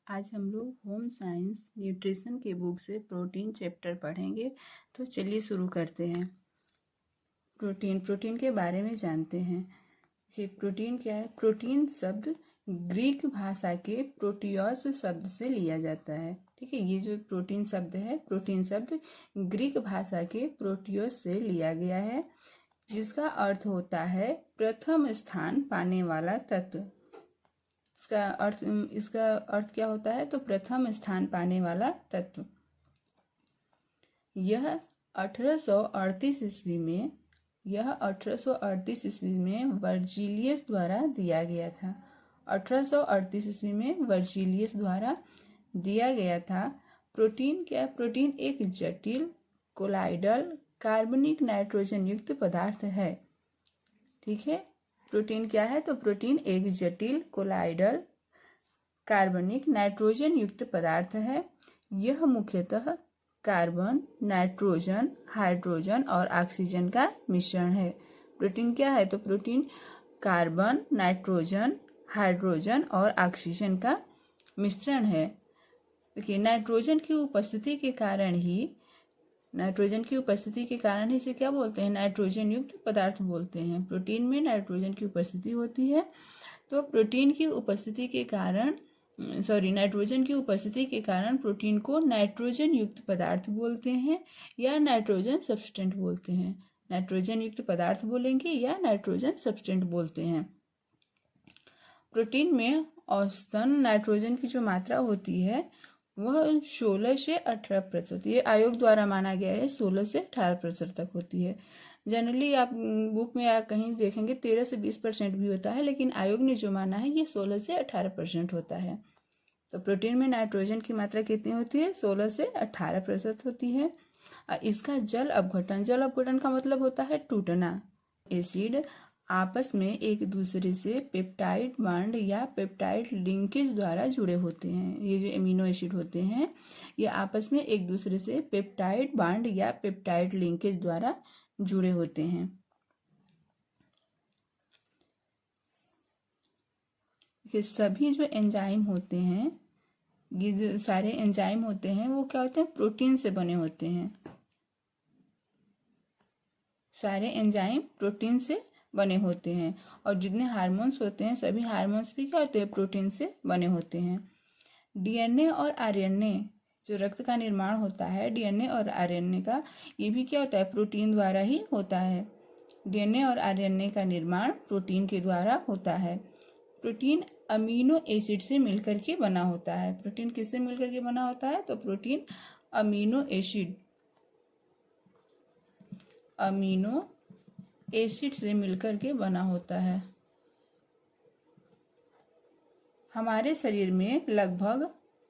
आज हम लोग होम साइंस न्यूट्रिशन के बुक से प्रोटीन चैप्टर पढ़ेंगे। तो चलिए शुरू करते हैं। प्रोटीन के बारे में जानते हैं कि प्रोटीन क्या है। प्रोटीन शब्द ग्रीक भाषा के प्रोटियोस शब्द से लिया जाता है। ठीक है, ये जो प्रोटीन शब्द है, प्रोटीन शब्द ग्रीक भाषा के प्रोटियोस से लिया गया है, जिसका अर्थ होता है प्रथम स्थान पाने वाला तत्व। इसका अर्थ क्या होता है? तो प्रथम स्थान पाने वाला तत्व। यह 1838 ईस्वी में वर्जिलियस द्वारा दिया गया था। 1838 ईस्वी में वर्जिलियस द्वारा दिया गया था। प्रोटीन क्या है? प्रोटीन एक जटिल कोलाइडल कार्बनिक नाइट्रोजन युक्त पदार्थ है। ठीक है, प्रोटीन क्या है? तो प्रोटीन एक जटिल कोलाइडल कार्बनिक नाइट्रोजन युक्त पदार्थ है। यह मुख्यतः कार्बन, नाइट्रोजन, हाइड्रोजन और ऑक्सीजन का मिश्रण है। प्रोटीन क्या है? तो प्रोटीन कार्बन, नाइट्रोजन, हाइड्रोजन और ऑक्सीजन का मिश्रण है। देखिए, नाइट्रोजन की उपस्थिति के कारण इसे क्या बोलते हैं? नाइट्रोजन युक्त पदार्थ बोलते हैं। प्रोटीन में नाइट्रोजन की उपस्थिति होती है, तो नाइट्रोजन की उपस्थिति के कारण प्रोटीन को नाइट्रोजन युक्त पदार्थ बोलते हैं या नाइट्रोजन सब्सटेंट बोलते हैं। नाइट्रोजन युक्त पदार्थ बोलेंगे या नाइट्रोजन सब्सटेंट बोलते हैं। प्रोटीन में औसतन नाइट्रोजन की जो मात्रा होती है वह 16 से 18%, ये आयोग द्वारा माना गया है, 16 से 18% तक होती है। जनरली आप बुक में या कहीं देखेंगे 13 से 20% भी होता है, लेकिन आयोग ने जो माना है ये 16 से 18% होता है। तो प्रोटीन में नाइट्रोजन की मात्रा कितनी होती है? 16 से 18% होती है। इसका जल अपघटन का मतलब होता है टूटना। एसिड आपस में एक दूसरे से पेप्टाइड बॉन्ड या पेप्टाइड लिंकेज द्वारा जुड़े होते हैं। ये जो एमिनो एसिड होते हैं ये आपस में एक दूसरे से पेप्टाइड बॉन्ड या पेप्टाइड लिंकेज द्वारा जुड़े होते हैं। ये सभी जो एंजाइम होते हैं, ये जो सारे एंजाइम होते हैं वो क्या होते हैं? प्रोटीन से बने होते हैं। सारे एंजाइम प्रोटीन से बने होते हैं। और जितने हार्मोन्स होते हैं सभी हार्मोन्स भी क्या होते हैं? प्रोटीन से बने होते हैं। डीएनए और आरएनए, जो रक्त का निर्माण होता है, डीएनए और आरएनए का, ये भी क्या होता है? प्रोटीन द्वारा ही होता है। डीएनए और आरएनए का निर्माण प्रोटीन के द्वारा होता है। प्रोटीन अमीनो एसिड से मिलकर के बना होता है। प्रोटीन किससे मिलकर के बना होता है? तो प्रोटीन अमीनो एसिड से मिलकर के बना होता है। हमारे शरीर में लगभग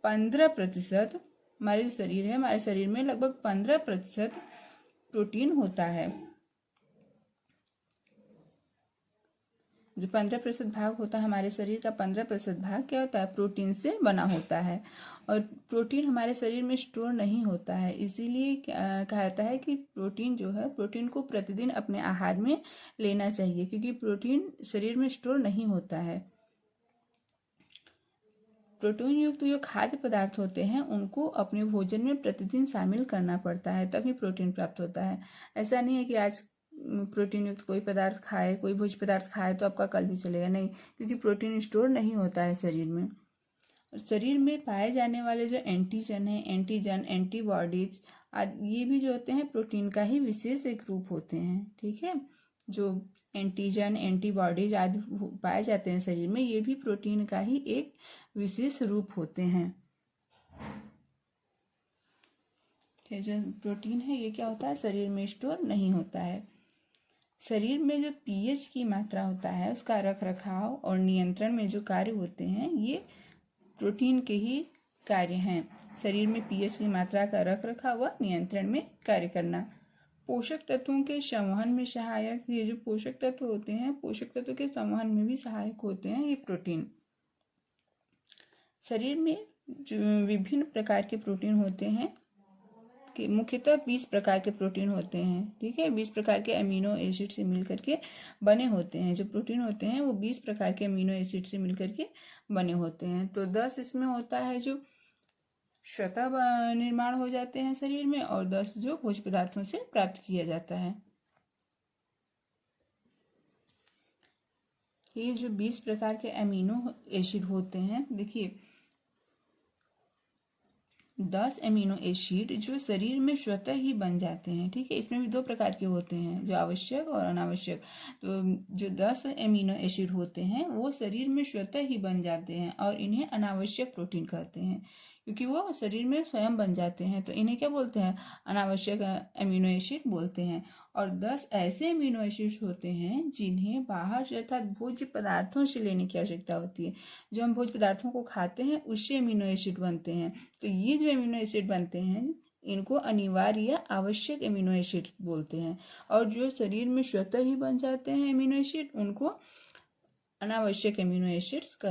15%, हमारे शरीर में लगभग 15% प्रोटीन होता है। जो 15% भाग होता है हमारे शरीर का, 15% भाग क्या होता है? प्रोटीन से बना होता है। और प्रोटीन हमारे शरीर में स्टोर नहीं होता है, इसीलिए कहा जाता है कि प्रोटीन को प्रतिदिन अपने आहार में लेना चाहिए, क्योंकि प्रोटीन शरीर में स्टोर नहीं होता है। प्रोटीन युक्त जो खाद्य पदार्थ होते हैं उनको अपने भोजन में प्रतिदिन शामिल करना पड़ता है, तभी प्रोटीन प्राप्त होता है। ऐसा नहीं है कि आज प्रोटीन युक्त कोई भोज्य पदार्थ खाए तो आपका कल भी चलेगा, नहीं, क्योंकि प्रोटीन स्टोर नहीं होता है शरीर में। शरीर में पाए जाने वाले जो एंटीजन, एंटीबॉडीज आदि, ये भी जो होते हैं प्रोटीन का ही विशेष एक रूप होते हैं। ठीक है, जो एंटीजन, एंटीबॉडीज आदि पाए जाते हैं शरीर में, ये भी प्रोटीन का ही एक विशेष रूप होते हैं। जो प्रोटीन है ये क्या होता है? शरीर में स्टोर नहीं होता है। शरीर में जो पीएच की मात्रा होता है उसका रख रखाव और नियंत्रण में जो कार्य होते हैं ये प्रोटीन के ही कार्य हैं। शरीर में पीएच की मात्रा का रख रखाव व नियंत्रण में कार्य करना। पोषक तत्वों के संवहन में सहायक, ये जो पोषक तत्व होते हैं पोषक तत्व के संवहन में भी सहायक होते हैं ये प्रोटीन। शरीर में जो विभिन्न प्रकार के प्रोटीन होते हैं, के मुख्यतः 20 प्रकार के प्रोटीन होते हैं। ठीक है, 20 प्रकार के अमीनो एसिड से मिलकर के बने होते हैं। जो प्रोटीन होते हैं वो 20 प्रकार के अमीनो एसिड से मिलकर के बने होते हैं। तो 10 इसमें होता है जो स्वतः निर्माण हो जाते हैं शरीर में, और 10 जो भोज्य पदार्थों से प्राप्त किया जाता है। ये जो 20 प्रकार के अमीनो एसिड होते हैं, देखिए 10 अमीनो एसिड जो शरीर में स्वतः ही बन जाते हैं। ठीक है, इसमें भी 2 प्रकार के होते हैं, जो आवश्यक और अनावश्यक। तो जो 10 अमीनो एसिड होते हैं वो शरीर में स्वतः ही बन जाते हैं, और इन्हें अनावश्यक प्रोटीन कहते हैं, क्योंकि वो शरीर में स्वयं बन जाते हैं। तो इन्हें क्या बोलते हैं? अनावश्यक अमीनो एसिड बोलते हैं। और 10 ऐसे अमीनो एसिड्स होते हैं जिन्हें बाहर से अर्थात भोज्य पदार्थों से लेने की आवश्यकता होती है। जो हम भोज्य पदार्थों को खाते हैं उससे अमीनो एसिड बनते हैं। तो ये जो अमीनो एसिड बनते हैं इनको अनिवार्य या आवश्यक अमीनो एसिड बोलते हैं, और जो शरीर में स्वतः ही बन जाते हैं अमीनो एसिड उनको अनावश्यक अमीनो एसिड्स कहते हैं।